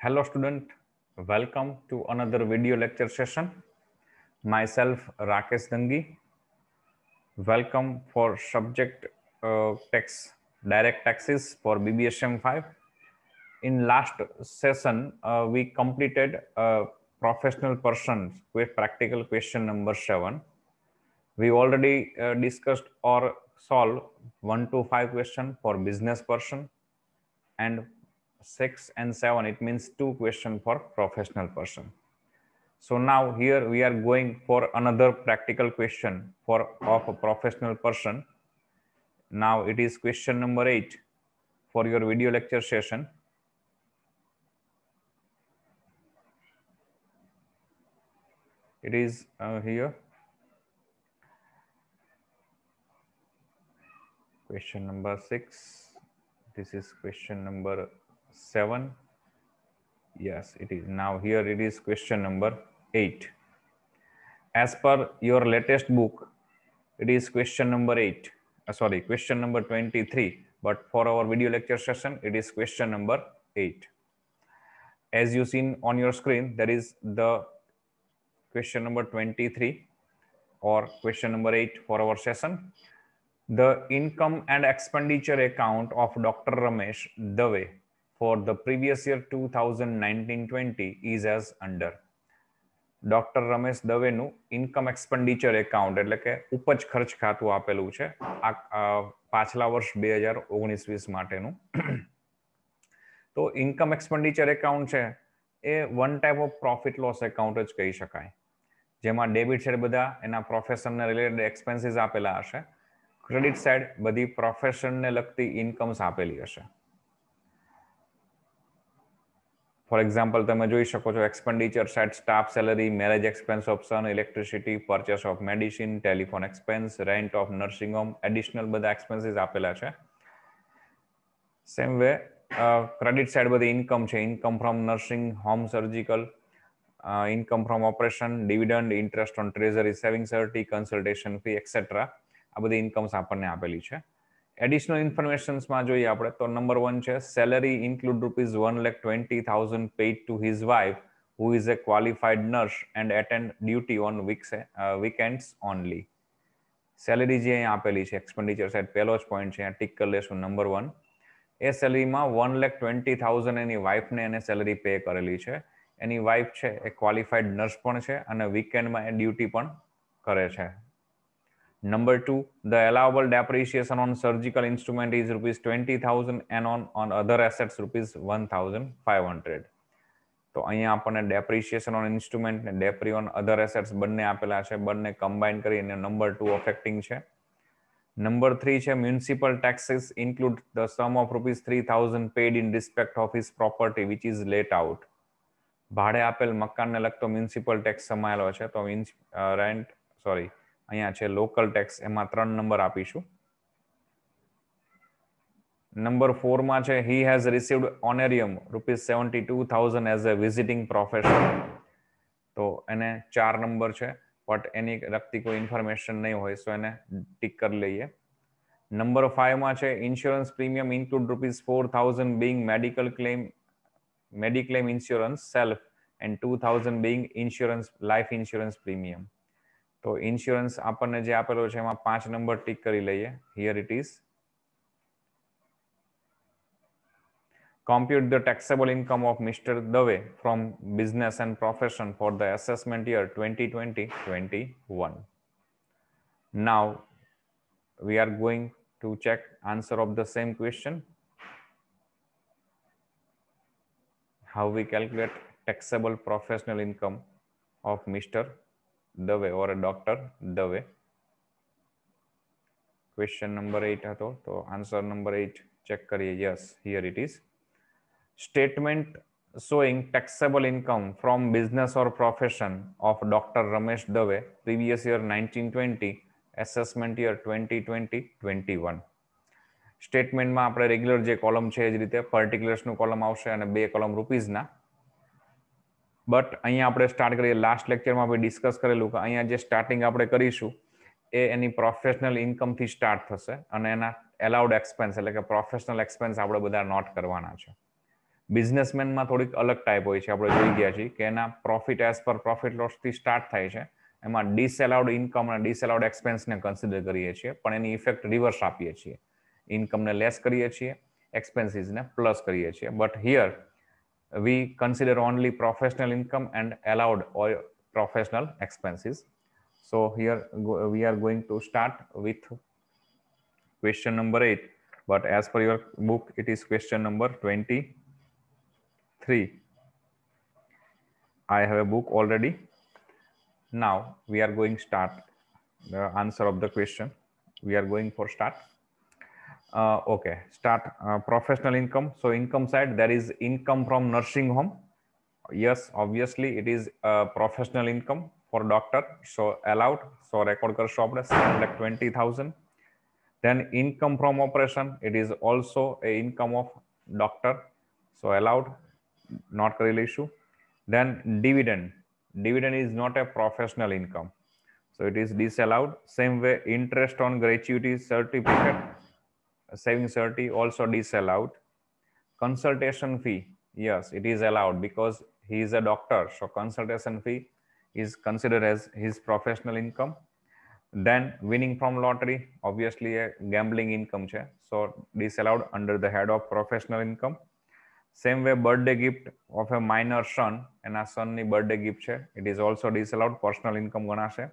Hello student, welcome to another video lecture session. Myself Rakesh Dangi. Welcome for subject tax direct taxes for BBSM 5. In last session, we completed professional persons with practical question number 7. We already discussed or solved 1 to 5 question for business person, and 6 and 7 it means 2 question for professional person. So now here we are going for another practical question for of a professional person. Now it is question number 8 for your video lecture session. It is here question number 6. This is question number 7. Yes, it is. Now here it is question number 8. As per your latest book, it is question number 8. Sorry, question number 23. But for our video lecture session, it is question number 8. As you seen on your screen, there is the question number 23 or question number 8 for our session. The income and expenditure account of Dr. Ramesh Dave for the previous year 2019-20 is as under. Doctor Ramesh દવેનું income expenditure account એટલે કે ઉપજ ખર્ચ ખાતું આપેલું છે આ પાછલા વર્ષ 2019-20 માટેનું. તો ઇન્કમ એક્સપેન્ડિચર એકાઉન્ટ છે એ one type of profit loss account જ કહી શકાય, જેમાં ડેબિટ સાઈડ બધા એના પ્રોફેશનને રિલેટેડ એક્સપેન્સીસ આપેલા હશે, ક્રેડિટ સાઈડ બધી પ્રોફેશનને લગતી ઇન્કમ્સ આપેલી હશે. ફોર એક્ઝામ્પલ તમે જોઈ શકો છો expenditure side staff salary, marriage expense of son, electricity, purchase of medicine, telephone expense, rent of nursing home, additional બધા એક્સપેન્સીસ આપેલા છે. સેમ વે ક્રેડિટ સાઇડ બધી ઇન્કમ છે, income from nursing home, surgical, income from operation, dividend, interest on treasury, saving certi, consultation fee etcetera, આ બધી ઇન્કમ્સ આપણને આપેલી છે. એડિશનલ ઇન્ફોર્મેશન્સમાં જોઈએ આપણે તો નંબર 1 છે salary include ₹1,20,000 paid to his wife who is A qualified nurse and attend duty on weekends only. Salary જે અહીંયા આપેલી છે એક્સપેન્ડિચર સાઇડ પહેલો જ પોઈન્ટ છે, ટીક કરી લેશું નંબર 1. એ સેલરીમાં 1,20,000 એની વાઇફને એને સેલરી પે કરેલી છે. એની વાઇફ છે એ ક્વોલિફાઈડ નર્સ પણ છે અને વીકેન્ડમાં એ ડ્યુટી પણ કરે છે. Number 2, the allowable depreciation on surgical instrument is ₹20,000 and on other assets ₹1,500. તો અહીંયા આપણને ડેપ્રિશિએશન ઓન ઇન્સ્ટ્રુમેન્ટ ને ડેપ્રી ઓન અધર એસેટ્સ બંને આપેલા છે, બંને કમ્બાઈન કરીને નંબર 2 અફેક્ટિંગ છે. નંબર 3 છે municipal taxes include the sum of ₹3,000 paid in respect of his property which is let out. ભાડે આપેલ મકાનને લગતો મ્યુનિસિપલ ટેક્સ સમાયેલો છે, તો અહીંયા છે લોકલ ટેક્સ, એમાં 3 નંબર આપીશું. નંબર 4 માં છે he has received honorarium ₹72,000 as a visiting professor, તો એને 4 નંબર છે, બટ એની લગતી કોઈ ઇન્ફોર્મેશન નહીં હોય તો એને ટીક કરી લઈએ. નંબર 5 માં છે insurance premium include ₹4,000 being mediclaim insurance self and 2,000 being insurance life insurance premium. તો ઇન્સ્યોરન્સ આપણને જે આપેલો છે એમાં 5 નંબર ટીક કરી લઈએ. Here it is. Compute the taxable income of Mr. Dave from business and profession for the assessment year 2020-21. Now we are going to check answer of the same question. How we calculate taxable professional income of Mr. Dave or a Dr. Dave. Question number 8 હતો, તો answer number 8 check કરીએ. Yes, here it is. Statement showing taxable income from business or profession of Dr. Ramesh Dave, previous year 1920, assessment year 2020-21. સ્ટેટમેન્ટમાં આપણે regular જે column છે એ જ રીતે પર્ટિક્યુલર્સનું column આવશે અને 2 કોલમ રૂપીઝના. બટ અહીંયા આપણે સ્ટાર્ટ કરીએ. લાસ્ટ લેક્ચરમાં આપણે ડિસ્કસ કરેલું કે અહીંયા જે સ્ટાર્ટિંગ આપણે કરીશું એ એની પ્રોફેશનલ ઇન્કમથી સ્ટાર્ટ થશે અને એના એલાઉડ એક્સપેન્સ એટલે કે પ્રોફેશનલ એક્સપેન્સ આપણે બધા નોટ કરવાના છે. બિઝનેસમેનમાં થોડીક અલગ ટાઈપ હોય છે, આપણે જોઈ ગયા છીએ કે એના પ્રોફિટ એઝ પર પ્રોફિટ લોસથી સ્ટાર્ટ થાય છે, એમાં ડિસએલાઉડ ઇન્કમ અને ડિસએલાઉડ એક્સપેન્સને કન્સિડર કરીએ છીએ, પણ એની ઇફેક્ટ રિવર્સ આપીએ છીએ, ઇન્કમને લેસ કરીએ છીએ, એક્સપેન્સીસને પ્લસ કરીએ છીએ. But here we consider only professional income and allowed or professional expenses. So here we are going to start with question number 8, but as per your book it is question number 23. I have a book already. Now we are going start the answer of the question. We are going for start. Okay, start. Professional income. So income side, there is income from nursing home. Yes, obviously it is professional income for doctor, so allowed. So record karshon આપણે 7,20,000. Then income from operation, it is also a income of doctor, so allowed, not કરી લઈશું. Then dividend is not a professional income, so it is disallowed. Same way interest on gratuity certificate, saving certi, also disallowed. Consultation fee, yes, it is allowed because he is a doctor, so consultation fee is considered as his professional income. Then winning from lottery, obviously a gambling income છે, so disallowed under the head of professional income. Same way birthday gift of a minor son, એના sonની birthday gift છે, it is also disallowed, personal income ગણાશે.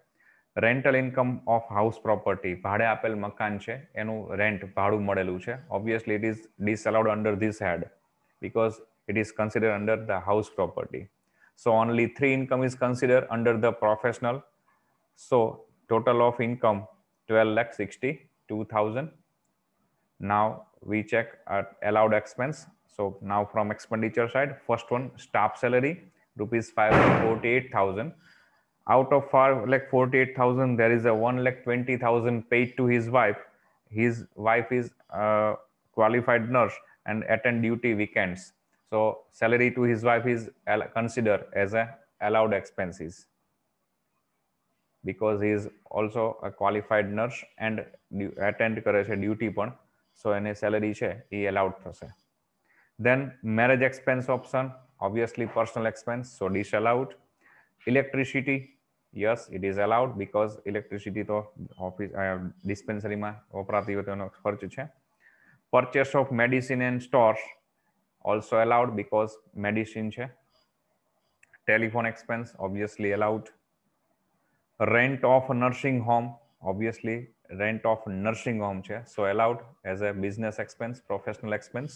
Rental income of house property, ભાડે આપેલ મકાન છે એનું rent ભાડું મળેલું છે, obviously it is disallowed under this head because it is considered under the house property. So only 3 income is considered under the professional. So total of income 12,62,000. Now we check allowed expense. So now from expenditure side, first one, staff salary rupees 5,48,000. Out of 5,48,000, there is a 1,20,000 paid to his wife. His wife is qualified nurse and attend duty weekends, so salary to his wife is considered as a allowed expenses because he is also a qualified nurse and attend કરે છે duty પણ, so એને salary છે એ allowed થશે. Then marriage expense option, obviously personal expense, so disallowed. Electricity, yes, it is allowed because electricity તો office ડિસ્પેન્સરીમાં વપરાતી હોય તેનો ખર્ચ છે. Purchase of medicine and stores, also allowed because medicine છે. Telephone expense, obviously allowed. Rent of nursing home, obviously rent of nursing home છે, so allowed as a business expense, professional expense.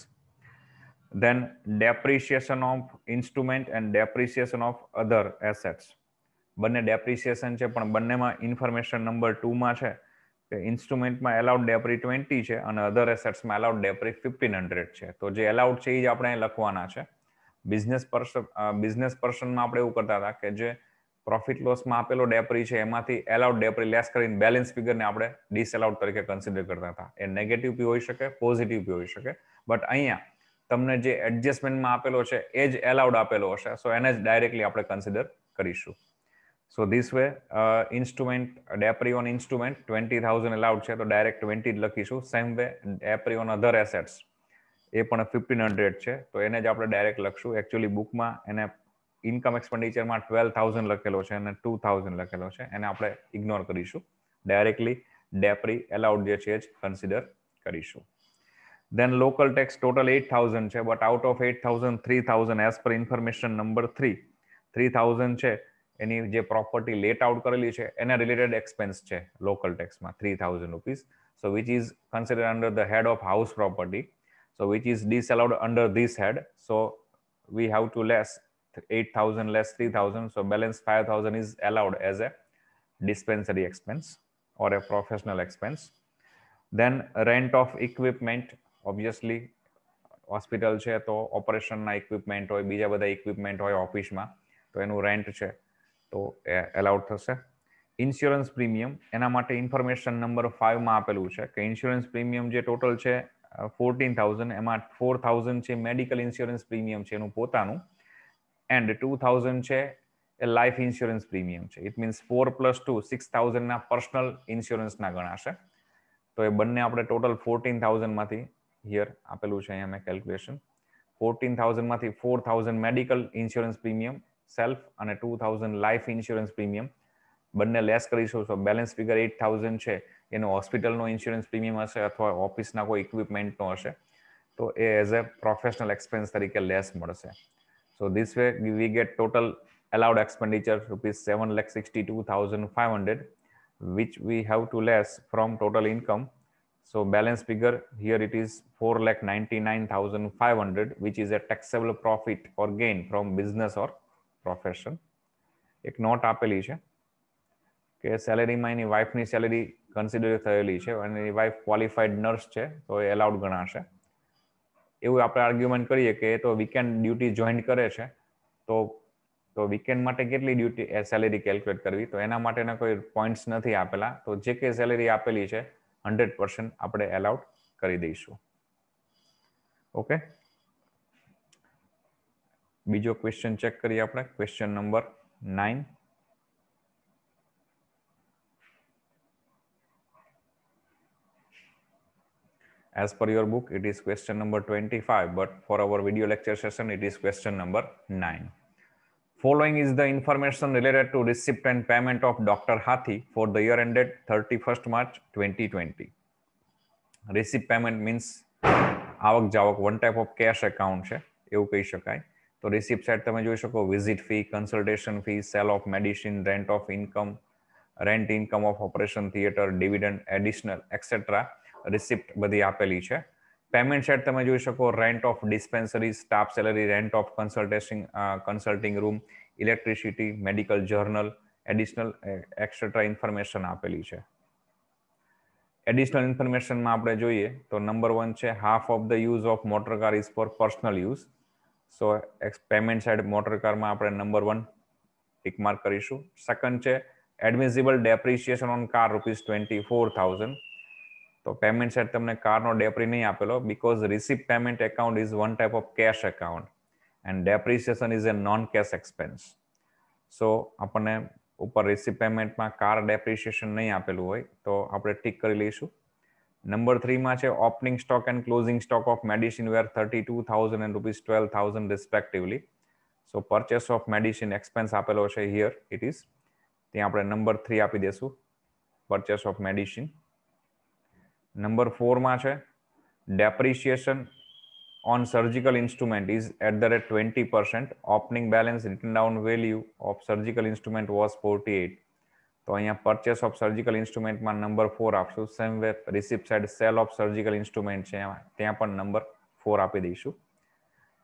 Then depreciation of instrument and depreciation of other assets, બંને depreciation છે પણ બંનેમાં information number 2 માં છે કે ઇન્સ્ટ્રુમેન્ટમાં allowed ડેપ્રી 20 છે અને અધર એસેટ્સમાં એલાઉડ ડેપ્રી 1500 છે, તો જે એલાઉડ છે એ જ આપણે લખવાના છે. બિઝનેસ પર્સનમાં આપણે એવું કરતા હતા કે જે પ્રોફિટ લોસમાં આપેલો ડેપ્રી છે એમાંથી એલાઉડ ડેપ્રી લેસ કરીને બેલેન્સ ફિગરને આપણે ડિસએલાઉડ તરીકે કન્સિડર કરતા હતા. એ નેગેટિવ બી હોઈ શકે, પોઝિટિવ બી હોઈ શકે, બટ અહીંયા તમને જે એડજસ્ટમેન્ટમાં આપેલો છે એ જ એલાઉડ આપેલો હશે, સો એને જ ડાયરેક્ટલી આપણે કન્સિડર કરીશું. So this way instrument depri on instrument 20,000 allowed છે તો ડાયરેક્ટ 20 જ લખીશું. Same way depri on other assets એ પણ 1500 છે તો એને જ આપણે ડાયરેક્ટ લખશું. એકચ્યુઅલી બુકમાં એને ઇન્કમ એક્સપેન્ડિચરમાં 12,000 લખેલો છે અને 2,000 લખેલો છે, એને આપણે ઇગ્નોર કરીશું, ડાયરેક્ટલી ડેપ્રી એલાઉડ જે છે જ કન્સિડર કરીશું. Then local tax total 8,000 છે, but out of 8,000 3,000 as per information number 3 3,000 છે એની જે પ્રોપર્ટી લેટ આઉટ કરેલી છે એના રિલેટેડ એક્સપેન્સ છે લોકલ ટેક્સમાં 3,000 rupees, so which is consider under the head of house property, so which is disallowed under this head. So we have to less 8,000 less 3,000, so balance 5,000 is allowed as a dispensary expense or a professional expense. Then rent of equipment, obviously hospital છે તો ઓપરેશનના equipment હોય, બીજા બધા equipment હોય ઓફિસમાં, તો એનું રેન્ટ છે તો એ એલાઉડ થશે. ઇન્સ્યોરન્સ પ્રીમિયમ, એના માટે ઇન્ફોર્મેશન નંબર 5 માં આપેલું છે કે ઇન્સ્યોરન્સ પ્રીમિયમ જે ટોટલ છે 14,000, એમાં 4,000 છે મેડિકલ ઇન્સ્યોરન્સ પ્રીમિયમ છે એનું પોતાનું, એન્ડ 2,000 છે એ લાઈફ ઇન્સ્યોરન્સ પ્રીમિયમ છે. ઇટ મીન્સ 4 + 2 6,000 ના પર્સનલ ઇન્સ્યોરન્સના ગણાશે, તો એ બંને આપણે ટોટલ 14,000 માંથી હિયર આપેલું છે અહીંયા મેં કેલ્ક્યુલેશન 14,000 માંથી 4,000 મેડિકલ ઇન્સ્યોરન્સ પ્રીમિયમ સેલ્ફ અને 2,000 લાઈફ ઇન્સ્યોરન્સ પ્રીમિયમ બંને લેસ કરીશું. તો બેલેન્સ ફિગર 8,000 છે એનો હોસ્પિટલનો ઇન્સ્યોરન્સ પ્રીમિયમ હશે અથવા ઓફિસના કોઈ ઇક્વિપમેન્ટનો હશે, તો એ એઝ અ પ્રોફેશનલ એક્સપેન્સ તરીકે લેસ મળશે. So this way we get total allowed expenditure rupees 7,62,500 which we have to less from total income. So balance figure here it is 4,99,500 which is a taxable profit or gain from business or profession. એક not આપેલી છે કે સેલેરીમાં એની વાઇફની salary consider થયેલી છે અને એની wife qualified nurse છે તો એ allowed ગણાશે. એવું આપણે આર્ગ્યુમેન્ટ કરીએ કે એ તો વીકેન્ડ ડ્યુટી જોઈન કરે છે, તો વીકેન્ડ માટે કેટલી ડ્યુટી સેલેરી કેલ્ક્યુલેટ કરવી, તો એના માટેના કોઈ પોઈન્ટ્સ નથી આપેલા, તો જે કંઈ સેલેરી આપેલી છે 100% આપણે એલાઉડ કરી દઈશું. ઓકે, બીજો ક્વેશ્ચન ચેક કરીએ આપણે. Question number 9. As per your book, it is question number 25, but for our video lecture session, it is question number 9. Following is the information related to receipt and payment of Dr. Hathi for the year ended 31st March 2020. Receipt payment means આવક જાવક, one type of cash account છે એવું કહી શકાય. તો receipt side તમે જોઈ શકો visit fee, consultation fee, cell of medicine, rent of income, rent income of operation theatre, dividend, additional et cetera receipt બધી આપેલી છે. પેમેન્ટ સાઇડ તમે જોઈ શકો rent of dispensary, staff salary, rent of consulting room, electricity, medical journal, additional et cetera information આપેલી છે. Additional ઇન્ફોર્મેશનમાં આપણે જોઈએ તો નંબર 1 છે half of the use of motor car is for personal use. So payment side motor કારમાં આપણે number 1 tick mark કરીશું. Second છે એડમિસિબલ ડેપ્રિસિએશન ઓન કાર ₹24,000. તો પેમેન્ટ સાઇડ તમને કારનો ડેપ્રી નહીં આપેલો because receipt payment account is one type of cash account and depreciation is a non cash expense. So આપણને ઉપર રિસિપ્ટ પેમેન્ટમાં કાર ડેપ્રિસિએશન નહીં આપેલું હોય તો આપણે ટીક કરી લઈશું. નંબર 3માં છે opening stock and closing stock of medicine were 32,000 and ₹12,000 respectively. So purchase of medicine expense આપેલો છે હિયર ઇટ ઇઝ, ત્યાં આપણે નંબર 3 આપી દેશું પરચેસ ઓફ મેડિસિન. નંબર 4માં છે depreciation on surgical instrument is at the rate 20%. Opening balance written down value of surgical instrument was 48. તો અહીંયા purchase of surgical instrument માં નંબર 4 આપશું. Same way receipt side sale of surgical instrument છે ત્યાં પણ number 4 આપી દઈશું.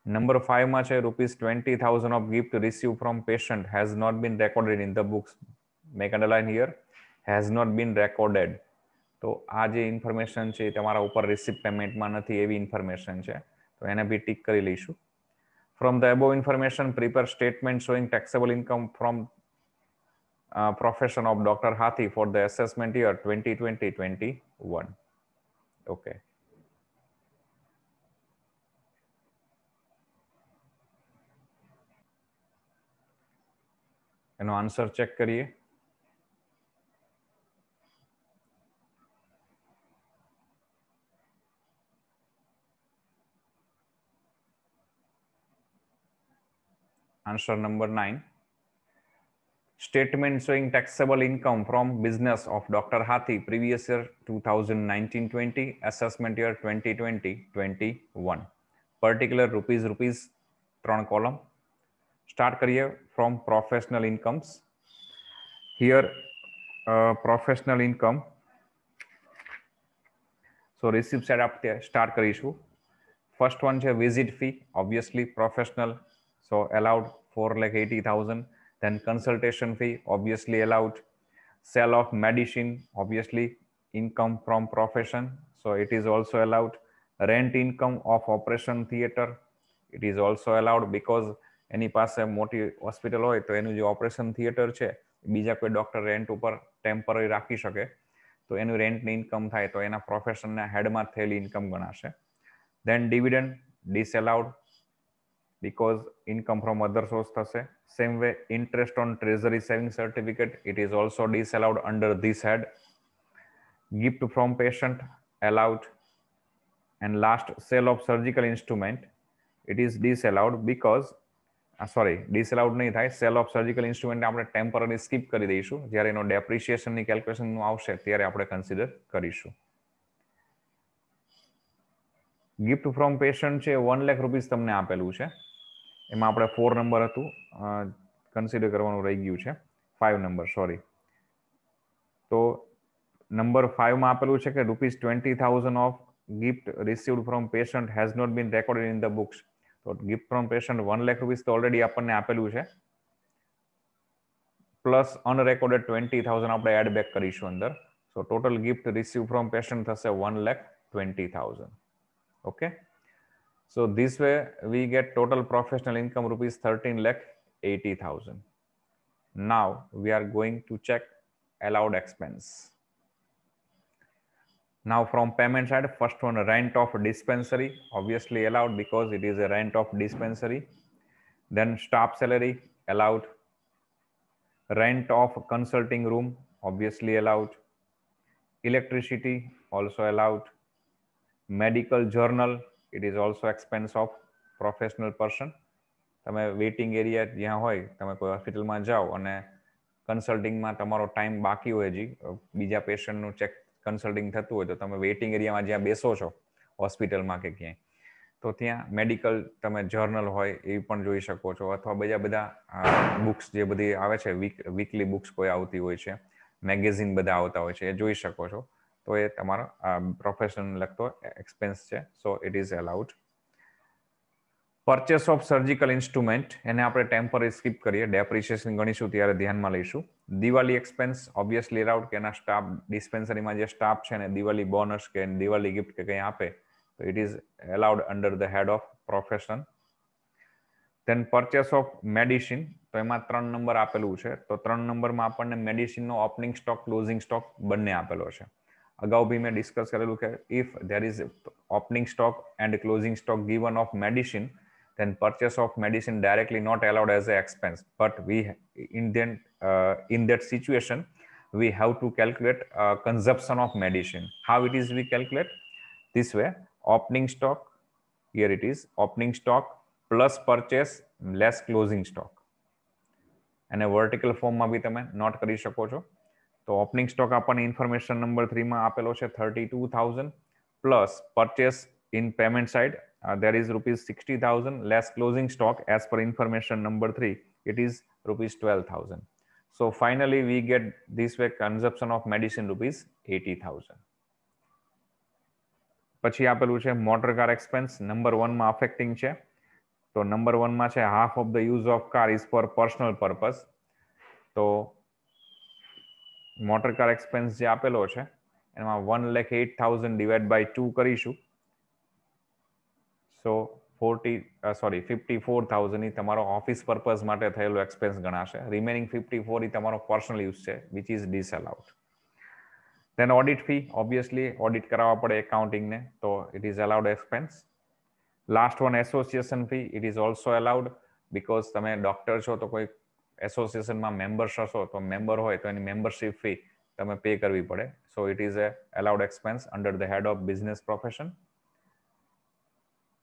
Number 5માં છે ₹20,000 of gift received from patient has not been recorded in the books. Make underline here has not been recorded. તો આ જે ઇન્ફોર્મેશન છે એ તમારા ઉપર રિસિપ્ટ પેમેન્ટમાં નથી એવી ઇન્ફોર્મેશન છે, તો એને બી ટીક કરી લઈશું. From the above information prepare statement showing taxable income from profession of doctor Hathi for the assessment year 2020-21. Okay, એનો આન્સર ચેક કરીએ. Answer number 9. Statement showing taxable income from business of Dr. Hathi previous year 2019-20, assessment year 2020-21. Particular rupees 3 column. Start career from professional incomes. Here professional income. So receipt side આપતે start કરીશું. First one છે visit fee, obviously professional, so allowed 4,80,000. Then consultation fee, obviously allowed. Sale of medicine, obviously income from profession, so it is also allowed. Rent income of operation theater, it is also allowed because એની પાસે મોટી hospital હોય તો એનું જે operation theatre છે બીજા કોઈ doctor rent ઉપર ટેમ્પરરી રાખી શકે તો એનું રેન્ટની ઇન્કમ થાય તો એના પ્રોફેશનના હેડમાં થયેલી ઇન્કમ ગણાશે. Then dividend disallowed because income from other source thase. Same way interest on treasury saving certificate, it is also disallowed under this head. Gift from patient allowed. And last, sale of surgical instrument, it is disallowed because sorry disallowed નહીં થાય. Sale of surgical instrument આપણે temporary skip કરી દઈશું. જ્યારે એનો ડેપ્રિશિએશનની કેલ્ક્યુલેશનનું આવશે ત્યારે આપણે કન્સિડર કરીશું. ગિફ્ટ ફ્રોમ પેશન્ટ છે 1 લાખ રૂપીસ તમને આપેલું છે. એમાં આપણે 4 નંબર હતું કન્સિડર કરવાનું રહી ગયું છે. 5 નંબર સોરી. તો નંબર 5 માં આપેલું છે કે ₹20,000 of gift received from patient has not been recorded in the books. તો gift from patient 1 lakh rupees તો ઓલરેડી આપણને આપેલું છે, પ્લસ અનરેકોર્ડેડ 20,000 આપણે એડ બેક કરીશું અંદર. સો total gift receive from patient થશે 1,20,000. Okay, so this way we get total professional income ₹13,80,000. Now we are going to check allowed expense. Now from payment side, first one, rent of dispensary, obviously allowed because it is a rent of dispensary. Then staff salary allowed. Rent of consulting room obviously allowed. Electricity also allowed. Medical journal, it is also expense of professional person. તમે waiting area જ્યાં હોય, તમે કોઈ હોસ્પિટલમાં જાઓ અને કન્સલ્ટિંગમાં તમારો time બાકી હોય, હજી બીજા પેશન્ટનું ચેક કન્સલ્ટિંગ થતું હોય, તો તમે વેઇટિંગ એરિયામાં જ્યાં બેસો છો હોસ્પિટલમાં કે ક્યાંય, તો ત્યાં મેડિકલ તમે જર્નલ હોય એ પણ જોઈ શકો છો. અથવા બીજા બધા બુક્સ જે બધી આવે છે, વીકલી બુક્સ કોઈ આવતી હોય છે, મેગેઝિન બધા આવતા હોય છે, એ જોઈ શકો છો. તો એ તમારો પ્રોફેશન લગતો એક્સપેન્સ છે. So it is allowed. Purchase of surgical instrument, એને આપણે ટેમ્પરરી સ્કીપ કરીએ, ડેપ્રિશિએશન ગણીશું ત્યારે ધ્યાનમાં લઈશું. દિવાળી એક્સપેન્સ ઓબ્વિયસલી અલાઉડ, કે એના સ્ટાફ ડિસ્પેન્સરીમાં જે સ્ટાફ છે ને દિવાળી બોનસ કે દિવાળી ગિફ્ટ કે કંઈ આપે, તો it is allowed under the head of profession. Then purchase of medicine, તો એમાં 3 નંબર આપેલું છે. તો 3 નંબરમાં આપણને મેડિસિનનો ઓપનિંગ સ્ટોક, ક્લોઝિંગ સ્ટોક બંને આપેલો છે. અગાઉ બી મેં ડિસ્કસ કરેલું કે if there is opening stock and closing stock given of medicine, then purchase of medicine directly not allowed as an expense. But we in that situation we have to calculate consumption of medicine. How it is we calculate? This way, opening stock, here it is opening stock plus purchase less closing stock. અને vertical ફોર્મમાં બી તમે not કરી શકો છો. તો opening stock આપણને information number 3 માં આપેલો છે 32,000 plus purchase in payment side there is ₹60,000 less closing stock as per information number 3, it is ₹12,000. So finally we get this way consumption of medicine ₹80,000. પછી આપેલું છે મોટર કાર એક્સપેન્સ, નંબર 1 માં affecting છે. તો number 1 માં છે half of the use of car is for personal purpose. તો motor car expense જે આપેલો છે એમાં 1,08,000 ડિવાઈડ બાય 2 કરીશું. સો 54,000 એ તમારો ઓફિસ પર્પઝ માટે થયેલો એક્સપેન્સ ગણાશે. રિમેનિંગ 54 એ તમારો પર્સનલ યુઝ છે, which is disallowed. Then audit fee, obviously audit કરાવવા પડે એકાઉન્ટિંગને, તો it is allowed expense. Last one, association fee, it is also allowed because તમે ડોક્ટર છો તો કોઈ એસોસિએશનમાં મેમ્બર્સ હશો, તો મેમ્બર હોય તો એની મેમ્બરશિપ ફી તમે પે કરવી પડે. So it is a allowed expense under the head of business profession.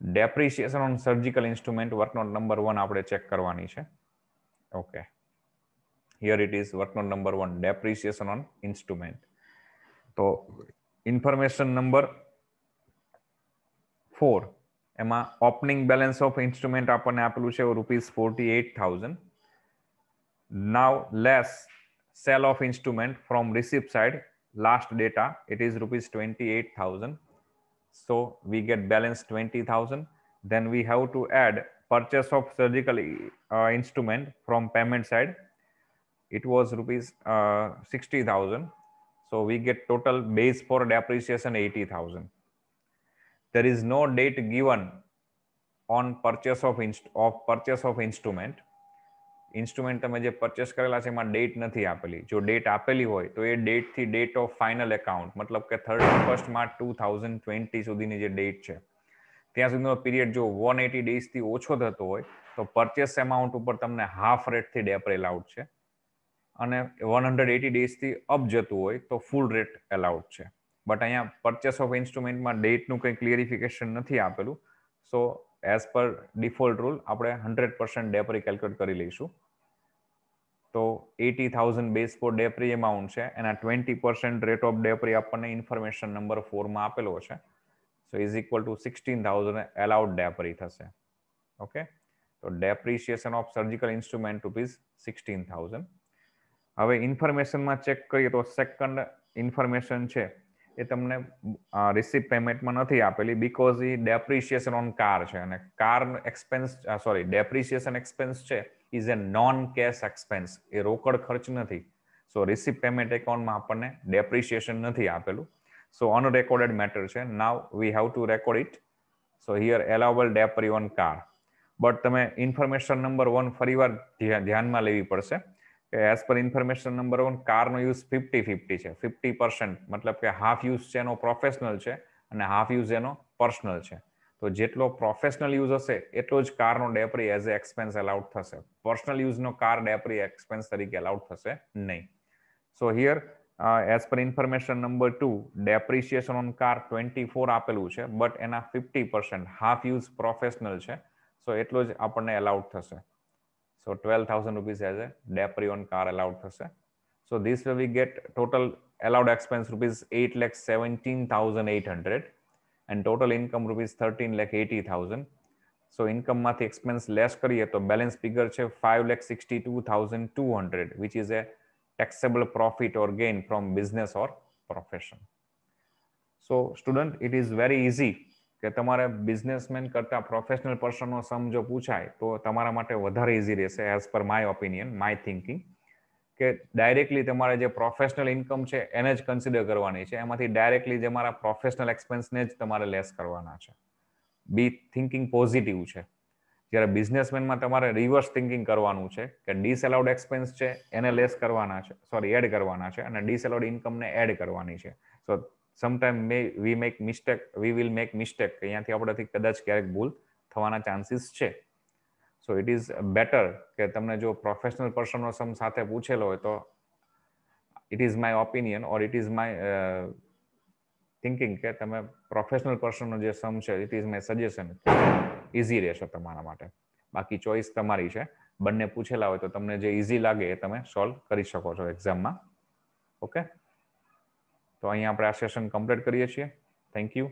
Depreciation on surgical instrument, work note number 1 આપણે ચેક કરવાની છે. Okay, here it is work note number 1, depreciation on instrument. તો information number 4 એમાં opening balance of instrument આપણને આપેલું છે ₹48,000. Now less sale of instrument from receipt side, last data it is ₹28,000. so we get balance 20,000. then we have to add purchase of surgical instrument from payment side, it was ₹60,000. So we get total base for depreciation 80,000. There is no date given on purchase of instrument. Instrument તમે જે purchase કરેલા છે એમાં date નથી આપેલી. જો date આપેલી હોય તો એ ડેટ થી ડેટ ઓફ ફાઇનલ એકાઉન્ટ, મતલબ કે 31 માર્ચ 2020 સુધીની જે ડેટ છે ત્યાં સુધીનો પીરિયડ જો 180 ડેઝ થી ઓછો થતો હોય તો પરચેસ એમાઉન્ટ ઉપર તમને હાફ રેટ થી ડેપ એલાઉડ છે, અને 180 ડેઝ થી અપ જતું હોય તો ફૂલ રેટ એલાઉડ છે. બટ અહીંયા પરચેસ ઓફ ઇન્સ્ટ્રુમેન્ટમાં ડેટનું કંઈ ક્લિયરિફિકેશન નથી આપેલું. સો એઝ પર ડિફોલ્ટ રૂલ આપણે 100% ડેપ્રી કેલ્ક્યુલેટ કરી લઈશું. તો 80,000 બેઝ ફોર ડેપ્રી એમાઉન્ટ છે, એના 20% રેટ ઓફ ડેપ્રી આપણને ઇન્ફોર્મેશન નંબર 4 માં આપેલો છે. So is equal to 16,000 allowed depre થશે. ઓકે, તો ડેપ્રિશિએશન ઓફ સર્જિકલ ઇન્સ્ટ્રુમેન્ટ ₹16,000. હવે ઇન્ફોર્મેશનમાં ચેક કરીએ તો સેકન્ડ ઇન્ફોર્મેશન છે એ તમને રિસીપ્ટ પેમેન્ટમાં નથી આપેલી, બીકોઝ એ ડેપ્રિશિએશન ઓન કાર છે, અને કાર એક્સપેન્સ ડેપ્રિશિએશન એક્સપેન્સ છે is a non cash expense, એ રોકડ ખર્ચ નથી. સો રિસીપ્ટ પેમેન્ટ એકાઉન્ટમાં આપણને ડેપ્રિશિએશન નથી આપેલું. સો અનરેકોર્ડેડ મેટર છે. Now we have to record it. So here allowable depre on car. But તમે ઇન્ફોર્મેશન નંબર 1 ફરીવાર ધ્યાનમાં લેવી પડશે કે એઝ પર ઇન્ફોર્મેશન નંબર 1 કારનો યુઝ 50-50 છે. 50% મતલબ કે હાફ યુઝ છે એનો પ્રોફેશનલ છે અને હાફ યુઝ એનો પર્સનલ છે. તો જેટલો પ્રોફેશનલ યુઝ હશે એટલો જ કારનો ડેપ્રી એઝ એ એક્સપેન્સ એલાઉડ થશે. પર્સનલ યુઝનો કાર ડેપ્રી એક્સપેન્સ તરીકે એલાઉડ થશે નહીં. સો here as per information number 2 depreciation on car 24 આપેલું છે, બટ એના 50% હાફ યુઝ પ્રોફેશનલ છે, સો એટલો જ આપણને એલાઉડ થશે. So 12,000 rupees as a depri on car allowed થશે. So this way we get total allowed expense ₹8,17,800 and total income ₹13,80,000. So income માંથી expense less કરીએ તો balance figure છે ₹5,62,200, which is a taxable profit or gain from business or profession. So student, it is very easy કે તમારે businessman કરતા professional પર્સનનો સમ જો પૂછાય તો તમારા માટે વધારે ઇઝી રહેશે as per my opinion, my thinking, કે ડાયરેક્ટલી તમારે જે પ્રોફેશનલ ઇન્કમ છે એને જ કન્સિડર કરવાની છે, એમાંથી ડાયરેક્ટલી જે મારા પ્રોફેશનલ એક્સપેન્સને જ તમારે લેસ કરવાના છે. બી થિંકિંગ પોઝિટિવ છે. જ્યારે બિઝનેસમેનમાં તમારે રિવર્સ થિંકિંગ કરવાનું છે કે ડિસએલાઉડ એક્સપેન્સ છે એને લેસ કરવાના છે, એડ કરવાના છે, અને ડિસએલાઉડ ઇન્કમને એડ કરવાની છે. So sometime we will make mistake કે અહીંયાથી આપણાથી કદાચ ક્યારેક ભૂલ થવાના ચાન્સીસ છે. સો ઇટ ઇઝ બેટર કે તમને જો પ્રોફેશનલ પર્સનનો સમ સાથે પૂછેલો હોય તો it is my opinion or it is my thinking કે તમે પ્રોફેશનલ પર્સનનો જે સમ છે it is my suggestion, easy રહેશે તમારા માટે. બાકી ચોઈસ તમારી છે. બંને પૂછેલા હોય તો તમને જે ઇઝી લાગે એ તમે સોલ્વ કરી શકો છો એક્ઝામમાં. ઓકે, તો અહીંયા આપણે આ સેશન કમ્પ્લીટ કરીએ છીએ. Thank you.